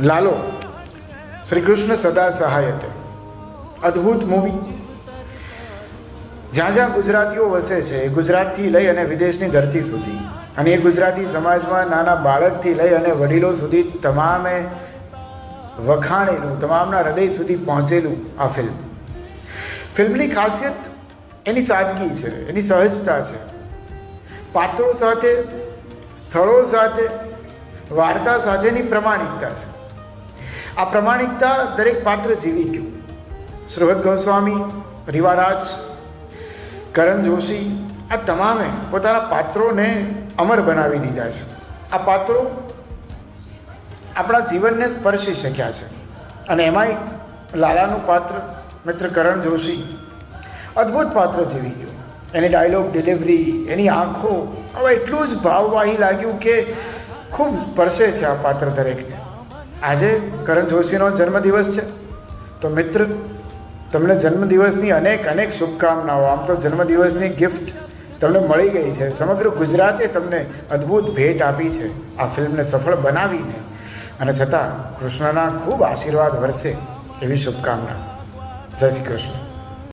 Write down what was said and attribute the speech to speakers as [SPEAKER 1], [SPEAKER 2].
[SPEAKER 1] લાલો, શ્રી કૃષ્ણ સદા સહાયતે, અદ્ભુત મૂવી. જ્યાં જ્યાં ગુજરાતીઓ વસે છે, એ ગુજરાતથી લઈ અને વિદેશની ધરતી સુધી, અને એ ગુજરાતી સમાજમાં નાના બાળકથી લઈ અને વડીલો સુધી તમામે વખાણેલું, તમામના હૃદય સુધી પહોંચેલું આ ફિલ્મ. ફિલ્મની ખાસિયત એની સાદગી છે, એની સહજતા છે. પાત્રો સાથે, સ્થળો સાથે, વાર્તા સાથેની પ્રમાણિકતા છે. આ પ્રમાણિકતા દરેક પાત્ર જીવી ગયું. સુરત ગોસ્વામી, રીવા રાજ, કરણ જોશી, આ તમામે પોતાના પાત્રોને અમર બનાવી દીધા છે. આ પાત્રો આપણા જીવનને સ્પર્શી શક્યા છે. અને એમાંય લાલાનું પાત્ર મિત્ર કરણ જોશી અદ્ભુત પાત્ર જીવી ગયું. એની ડાયલોગ ડિલિવરી, એની આંખો, હવે એટલું જ ભાવવાહી લાગ્યું કે ખૂબ સ્પર્શે છે આ પાત્ર દરેકને. આજે કરણ જોશીનો જન્મદિવસ છે, તો મિત્ર તમને જન્મદિવસની અનેક અનેક શુભકામનાઓ. આમ તો જન્મદિવસની ગિફ્ટ તમને મળી ગઈ છે. સમગ્ર ગુજરાતે તમને અદ્ભુત ભેટ આપી છે આ ફિલ્મને સફળ બનાવીને, અને છતાં કૃષ્ણના ખૂબ આશીર્વાદ વરસે એવી શુભકામના. જય શ્રી કૃષ્ણ.